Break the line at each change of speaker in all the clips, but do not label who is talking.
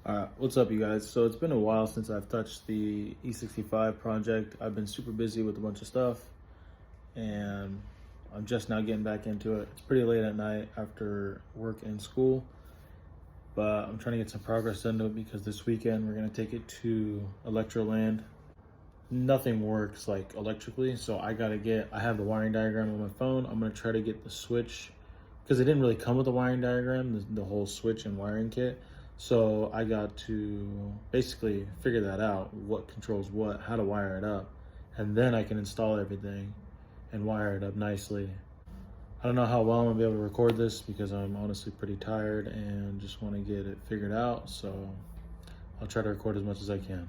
Alright, what's up you guys? So it's been a while since I've touched the E65 project. I've been super busy with a bunch of stuff and I'm just now getting back into it. It's pretty late at night after work and school, but I'm trying to get some progress into it because this weekend we're going to take it to Electroland. Nothing works like electrically, so I have the wiring diagram on my phone. I'm going to try to get the switch because it didn't really come with a wiring diagram, the whole switch and wiring kit. So I got to basically figure that out, what controls what, how to wire it up, and then I can install everything and wire it up nicely. I don't know how well I'm gonna be able to record this because I'm honestly pretty tired and just want to get it figured out, so I'll try to record as much as I can.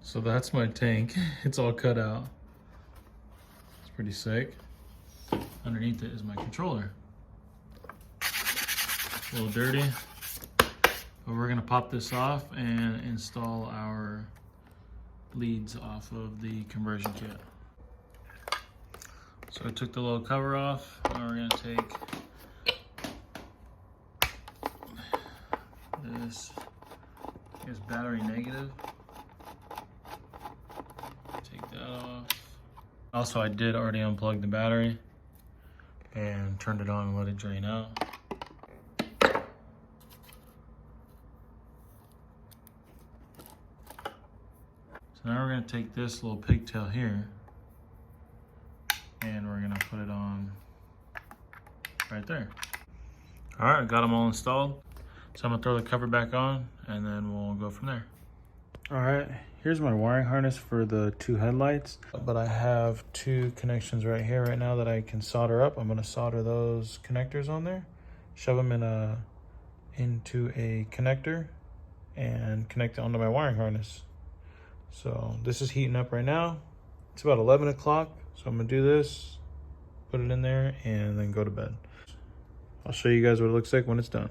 So that's my tank. It's all cut out. It's pretty sick. Underneath it is my controller. A little dirty, but we're gonna pop this off and install our leads off of the conversion kit. So I took the little cover off. Now we're gonna take this. Here's battery negative. Take that off. Also, I did already unplug the battery and turned it on and let it drain out. So now we're going to take this little pigtail here and we're going to put it on right there. All right, I got them all installed. So I'm going to throw the cover back on and then we'll go from there. All right, here's my wiring harness for the two headlights, but I have two connections right here right now that I can solder up. I'm gonna solder those connectors on there, shove them into a connector and connect it onto my wiring harness. So this is heating up right now. It's about 11 o'clock, so I'm gonna do this, put it in there, and then go to bed. I'll show you guys what it looks like when it's done.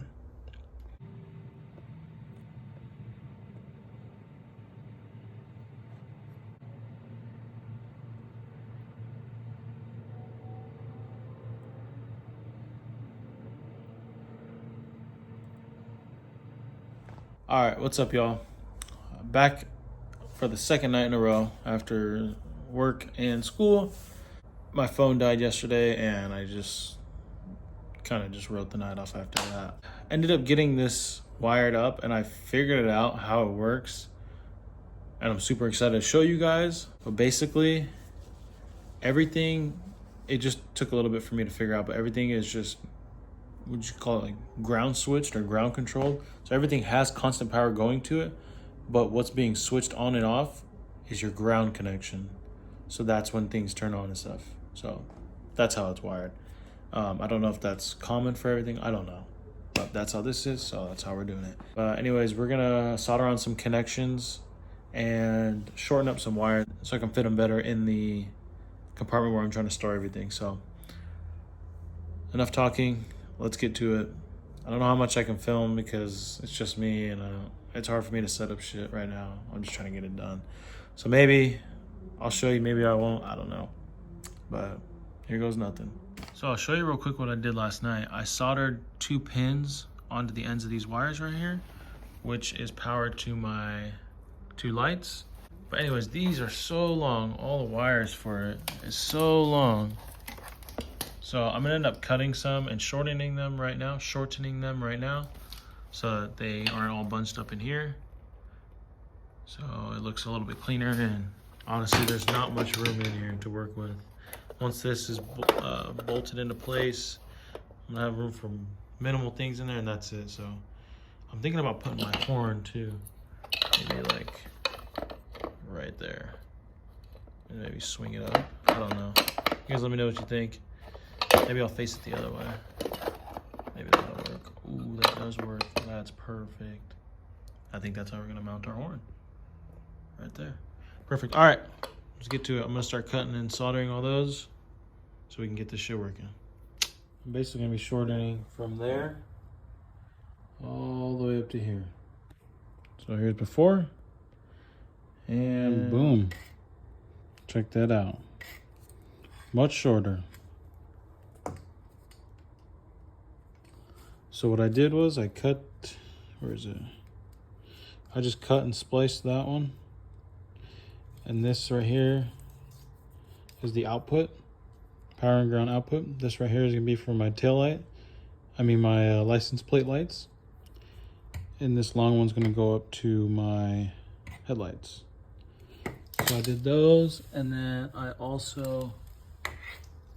All right, what's up, y'all? Back for the second night in a row after work and school. My phone died yesterday and I just kind of wrote the night off after that. Ended up getting this wired up and I figured it out how it works. And I'm super excited to show you guys. But basically, everything, it just took a little bit for me to figure out, but everything is just, would you call it, like ground switched or ground controlled? So everything has constant power going to it, but what's being switched on and off is your ground connection. So that's when things turn on and stuff. So that's how it's wired. I don't know if that's common for everything. I don't know, but that's how this is. So that's how we're doing it. Anyways, we're gonna solder on some connections and shorten up some wire so I can fit them better in the compartment where I'm trying to store everything. So enough talking. Let's get to it. I don't know how much I can film because it's just me and it's hard for me to set up shit right now. I'm just trying to get it done. So maybe I'll show you, maybe I won't, I don't know. But here goes nothing. So I'll show you real quick what I did last night. I soldered 2 pins onto the ends of these wires right here, which is powered to my 2 lights. But anyways, these are so long. All the wires for it is so long. So I'm gonna end up cutting some and shortening them right now, so that they aren't all bunched up in here. So it looks a little bit cleaner, and honestly, there's not much room in here to work with. Once this is bolted into place, I'm gonna have room for minimal things in there, and that's it. So I'm thinking about putting my horn too, maybe like right there, and maybe swing it up. I don't know. You guys let me know what you think. Maybe I'll face it the other way. Maybe that'll work. Ooh, that does work. That's perfect. I think that's how we're gonna mount our horn. Right there. Perfect. All right, let's get to it. I'm gonna start cutting and soldering all those so we can get this shit working. I'm basically gonna be shortening from there all the way up to here. So here's before, and boom. Check that out. Much shorter. So what I did was I cut, where is it? I just cut and spliced that one. And this right here is the output, power and ground output. This right here is gonna be for my tail light. My license plate lights. And this long one's gonna go up to my headlights. So I did those, and then I also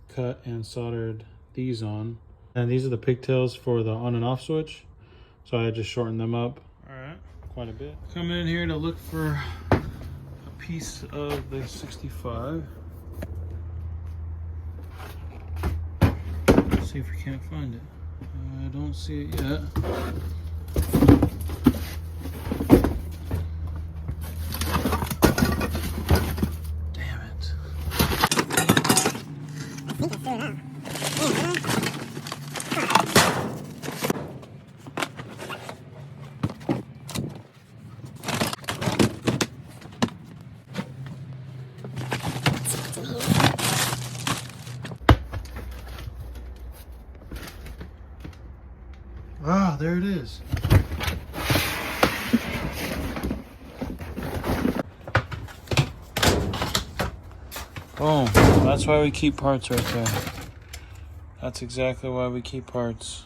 cut and soldered these on. And these are the pigtails for the on and off switch. So I just shortened them up. All right, quite a bit. Coming in here to look for a piece of the 65. Let's see if we can't find it. I don't see it yet. Damn it. Ah, there it is. Boom. That's why we keep parts right there. That's exactly why we keep parts.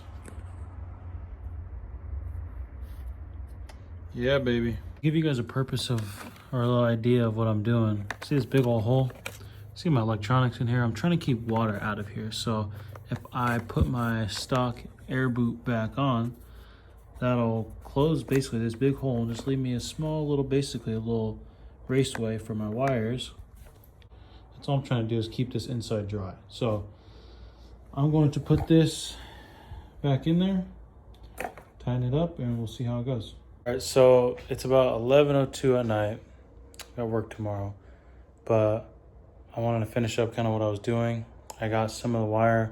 Yeah, baby. Give you guys a purpose of, or a little idea of what I'm doing. See this big old hole? See my electronics in here? I'm trying to keep water out of here. So if I put my stock air boot back on, that'll close basically this big hole and just leave me a small little, basically a little raceway for my wires. That's all I'm trying to do, is keep this inside dry. So I'm going to put this back in there, tighten it up, and we'll see how it goes. All right, so it's about 11:02 at night. Got work tomorrow, but I wanted to finish up kind of what I was doing. I got some of the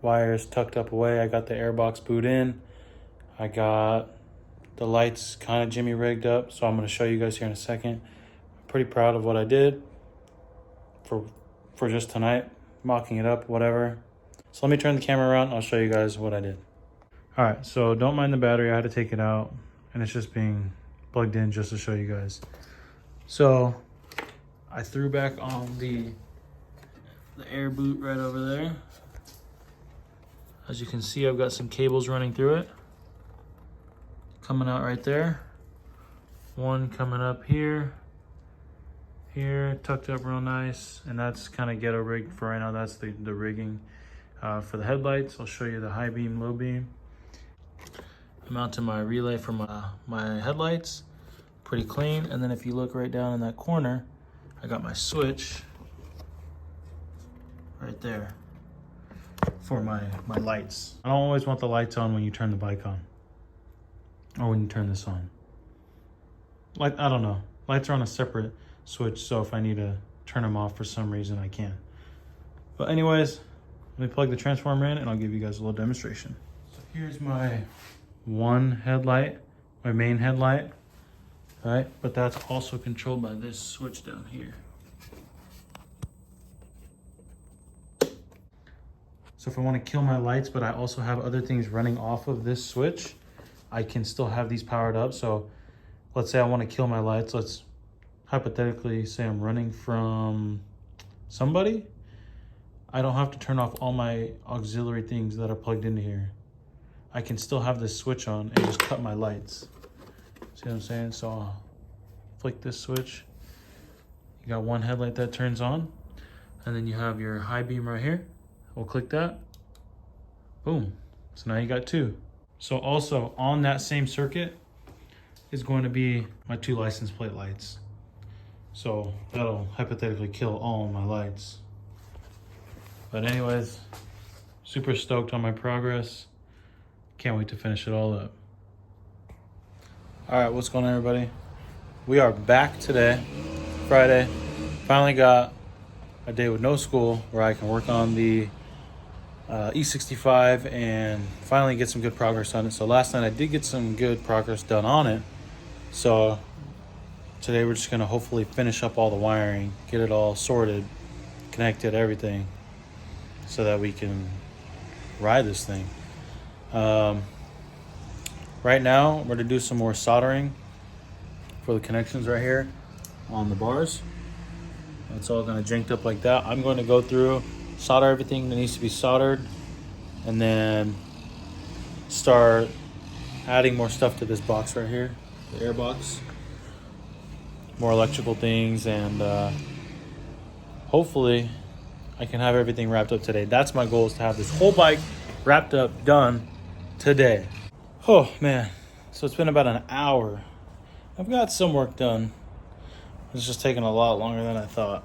wires tucked up away. I got the airbox boot in. I got the lights kind of jimmy rigged up, so I'm going to show you guys here in a second. I'm pretty proud of what I did for just tonight, mocking it up, whatever. So let me turn the camera around and I'll show you guys what I did. All right, so don't mind the battery. I had to take it out and it's just being plugged in just to show you guys. So I threw back on the air boot right over there. As you can see, I've got some cables running through it. Coming out right there. One coming up here. Here, tucked up real nice. And that's kind of ghetto rigged for right now. That's the rigging for the headlights. I'll show you the high beam, low beam. I mounted my relay for my headlights. Pretty clean. And then if you look right down in that corner, I got my switch right there for my lights. I don't always want the lights on when you turn the bike on or when you turn this on. Like, I don't know. Lights are on a separate switch, so if I need to turn them off for some reason, I can. But anyways, let me plug the transformer in and I'll give you guys a little demonstration. So here's my one headlight, my main headlight, right? But that's also controlled by this switch down here. So if I want to kill my lights, but I also have other things running off of this switch, I can still have these powered up. So let's say I want to kill my lights. Let's hypothetically say I'm running from somebody. I don't have to turn off all my auxiliary things that are plugged into here. I can still have this switch on and just cut my lights. See what I'm saying? So I'll flick this switch. You got one headlight that turns on, and then you have your high beam right here. We'll click that. Boom. So now you got two. So also on that same circuit is going to be my two license plate lights. So that'll hypothetically kill all my lights. But anyways, super stoked on my progress. Can't wait to finish it all up. All right, what's going on, everybody? We are back today, Friday. Finally got a day with no school where I can work on the E65 and finally get some good progress on it. So last night I did get some good progress done on it. So today we're just gonna hopefully finish up all the wiring, get it all sorted, connected, everything, so that we can ride this thing. Right now, we're gonna do some more soldering for the connections right here on the bars. It's all gonna janked up like that. I'm going to go through, solder everything that needs to be soldered, and then start adding more stuff to this box right here, the air box. More electrical things, and hopefully I can have everything wrapped up today. That's my goal, is to have this whole bike wrapped up, done today. Oh man, so it's been about an hour. I've got some work done. It's just taking a lot longer than I thought.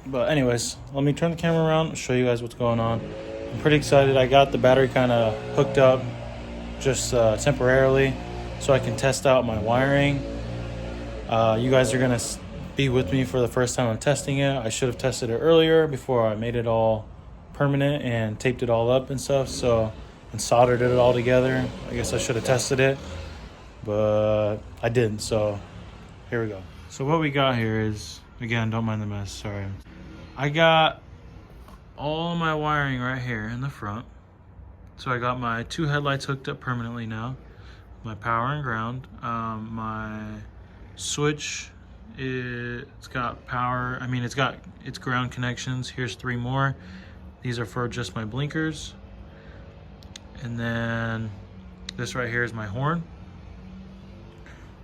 But anyways, let me turn the camera around, show you guys what's going on. I'm pretty excited. I got the battery kind of hooked up just temporarily so I can test out my wiring. You guys are gonna be with me for the first time I'm testing it. I should have tested it earlier before I made it all permanent and taped it all up and stuff, and soldered it all together. I guess I should have tested it, but I didn't, so here we go. So what we got here is, again, don't mind the mess, sorry. I got all my wiring right here in the front. So I got my two headlights hooked up permanently now, my power and ground. My switch, it's got power, it's ground connections. Here's 3 more. These are for just my blinkers. And then this right here is my horn.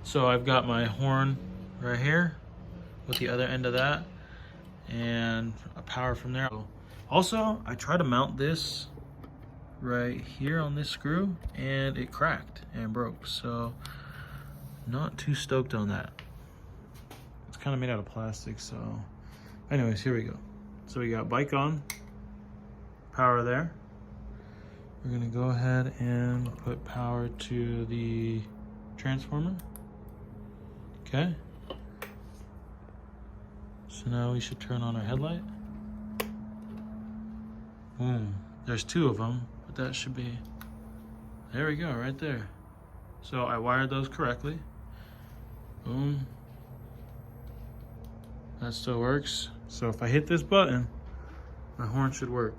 So I've got my horn right here with the other end of that, and a power from there. Also, I tried to mount this right here on this screw and it cracked and broke. So not too stoked on that. It's kind of made out of plastic, so anyways, here we go. So we got bike on, power there. We're gonna go ahead and put power to the transformer. Okay. So now we should turn on our headlight. Boom. There's 2 of them, but that should be, there we go, right there. So I wired those correctly. Boom. That still works. So if I hit this button, my horn should work.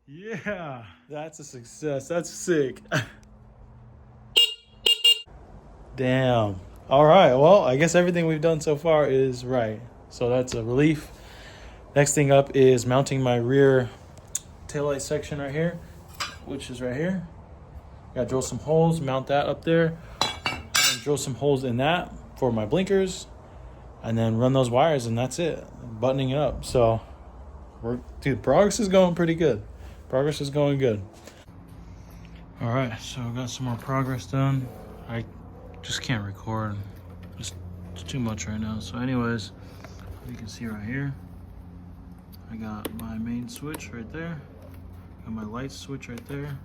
Yeah, that's a success. That's sick. Damn. All right, well, I guess everything we've done so far is right. So that's a relief. Next thing up is mounting my rear taillight section right here, which is right here. Gotta drill some holes, mount that up there, and then drill some holes in that for my blinkers, and then run those wires, and that's it. Buttoning it up. So, dude, progress is going pretty good. Progress is going good. All right, so I got some more progress done. I just can't record. It's too much right now. So anyways, you can see right here, I got my main switch right there. Got my light switch right there.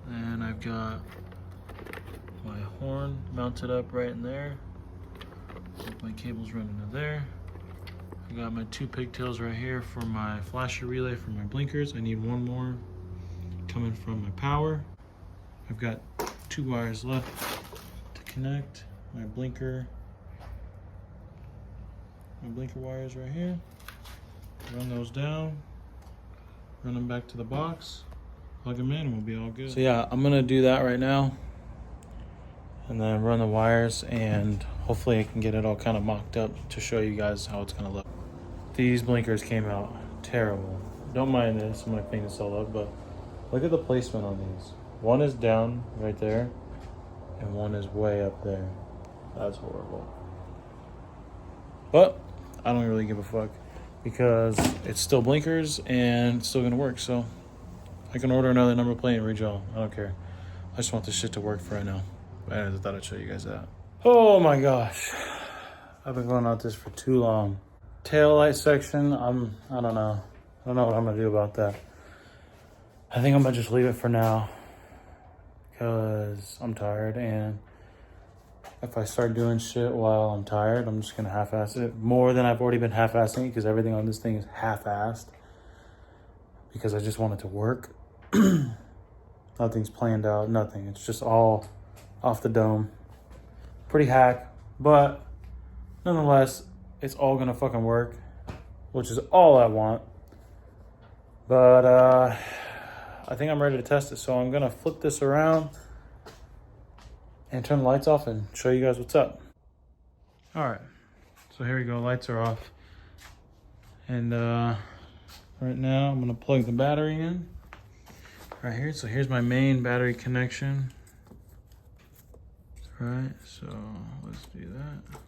And I've got my horn mounted up right in there. With my cables running to there. I got my 2 pigtails right here for my flasher relay for my blinkers. I need 1 more coming from my power. I've got 2 wires left to connect. My blinker wires right here. Run those down, run them back to the box, plug them in, and we'll be all good. So yeah, I'm gonna do that right now, and then run the wires, and hopefully I can get it all kind of mocked up to show you guys how it's gonna look. These blinkers came out terrible. Don't mind this, I'm gonna clean this all up, but look at the placement on these. One is down right there, and one is way up there. That's horrible. But I don't really give a fuck, because it's still blinkers and it's still gonna work. So I can order another number plate and redraw. I don't care. I just want this shit to work for right now. But I thought I'd show you guys that. Oh my gosh, I've been going at this for too long. Tail light section, I don't know what I'm gonna do about that. I think I'm gonna just leave it for now because I'm tired, and if I start doing shit while I'm tired, I'm just gonna half-ass it more than I've already been half-assing it, because everything on this thing is half-assed because I just want it to work. Nothing's planned out, nothing. It's just all off the dome. Pretty hack, but nonetheless, it's all gonna fucking work, which is all I want. But I think I'm ready to test it, so I'm gonna flip this around and turn the lights off and show you guys what's up. All right, so here we go, lights are off. And right now I'm gonna plug the battery in right here. So here's my main battery connection. Right, so let's do that.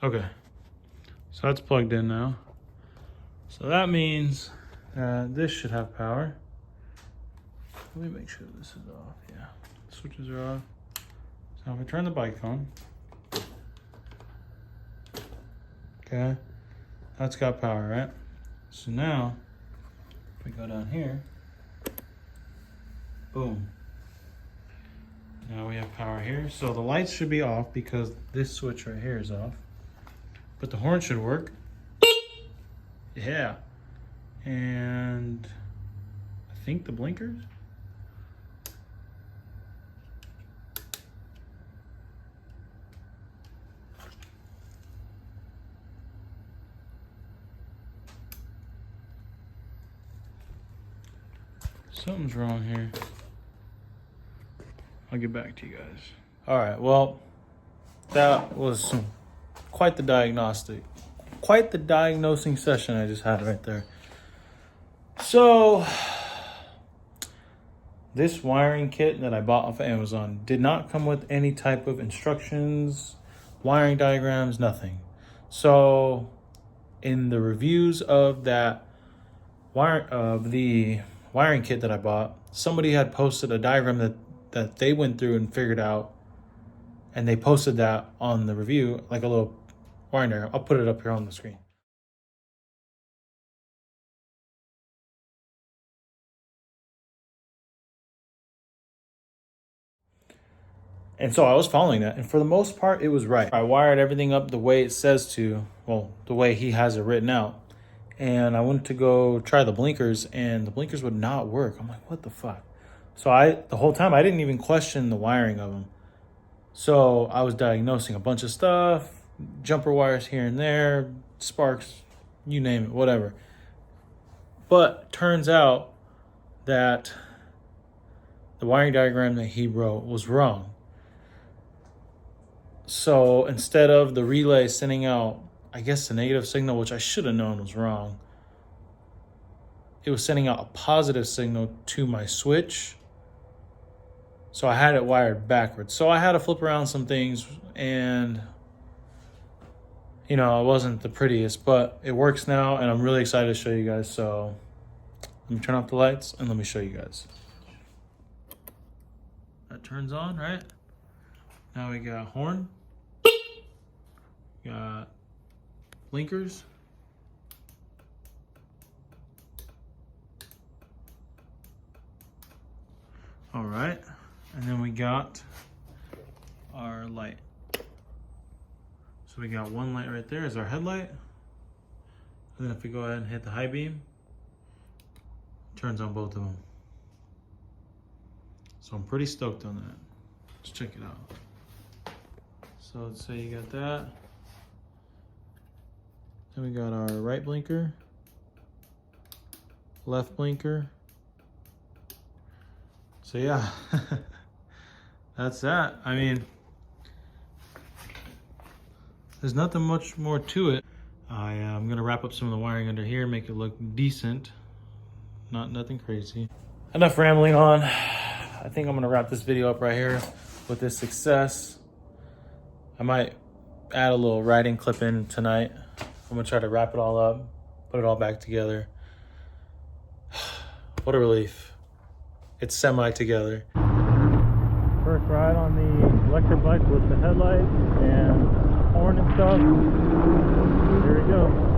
Okay, so that's plugged in now. So that means this should have power. Let me make sure this is off. Yeah, switches are off. So if I turn the bike on, okay, that's got power, right? So now, if we go down here, boom. Now we have power here. So the lights should be off because this switch right here is off. But the horn should work. Yeah. And I think the blinkers. Something's wrong here. I'll get back to you guys. All right, well, that was quite the diagnostic. Quite the diagnosing session I just had right there. So, this wiring kit that I bought off of Amazon did not come with any type of instructions, wiring diagrams, nothing. So, in the reviews of that the wiring kit that I bought, somebody had posted a diagram that they went through and figured out, and they posted that on the review, like a little wiring diagram. I'll put it up here on the screen. And so I was following that, and for the most part, it was right. I wired everything up the way it says to, well, the way he has it written out. And I went to go try the blinkers, and the blinkers would not work. I'm like, what the fuck? So the whole time, I didn't even question the wiring of them. So I was diagnosing a bunch of stuff, jumper wires here and there, sparks, you name it, whatever. But turns out that the wiring diagram that he wrote was wrong. So instead of the relay sending out, I guess, the negative signal, which I should have known was wrong, it was sending out a positive signal to my switch. So I had it wired backwards. So I had to flip around some things, and you know, it wasn't the prettiest, but it works now, and I'm really excited to show you guys. So let me turn off the lights and let me show you guys. That turns on, right? Now we got horn, got blinkers, all right, and then we got our light. So we got one light right there as our headlight, and then if we go ahead and hit the high beam, it turns on both of them. So I'm pretty stoked on that. Let's check it out. So let's say you got that. Then we got our right blinker, left blinker. So yeah, that's that. I mean, there's nothing much more to it. I'm gonna wrap up some of the wiring under here, make it look decent. Nothing crazy. Enough rambling on. I think I'm gonna wrap this video up right here with this success. I might add a little writing clip in tonight. I'm gonna try to wrap it all up, put it all back together. What a relief. It's semi together. First ride on the electric bike with the headlights and horn and stuff. Here we go.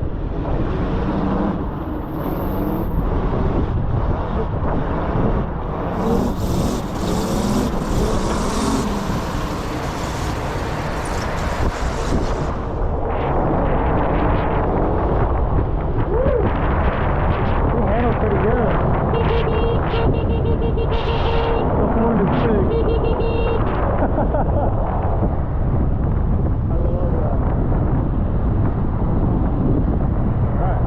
Alright.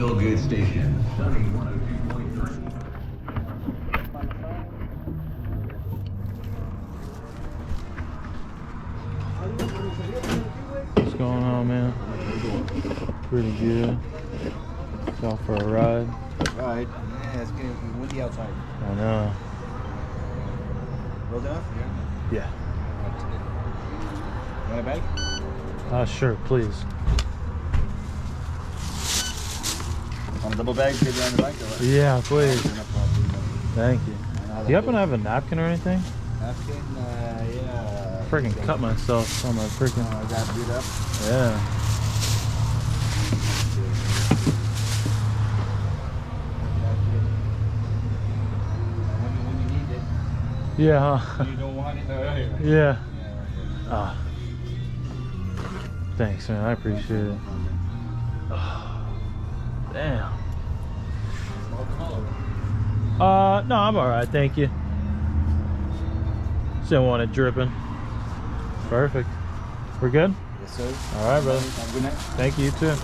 Feel Good Station. Sunny 102.3.
What's going on, man? Pretty good. Out for a ride.
Right. Yeah, it's getting windy outside.
I know.
Rolled enough?
Yeah.
Want a bag?
Sure, please.
Want a double bag to get on the bike? Or what?
Yeah, please.
No problem.
Thank you. Do you happen to have a napkin or anything?
Napkin? Yeah.
Freaking cut myself on my freaking.
I got beat up.
Yeah.
When you need it.
Yeah, huh?
You don't want it. Right.
Yeah. Ah. Thanks, man. I appreciate it. Oh, damn. No, I'm alright, thank you. Just didn't want it dripping. Perfect. We're good?
Yes, sir.
Alright, brother.
Have a good night.
Thank you, too.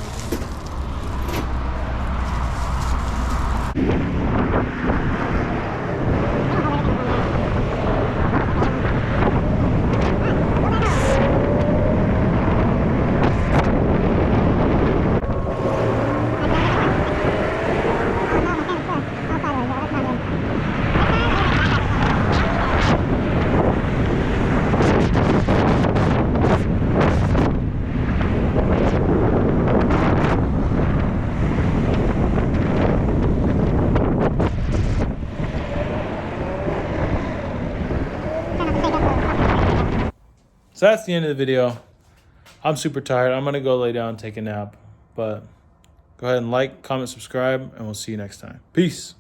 So that's the end of the video. I'm super tired. I'm going to go lay down and take a nap. But go ahead and like, comment, subscribe, and we'll see you next time. Peace.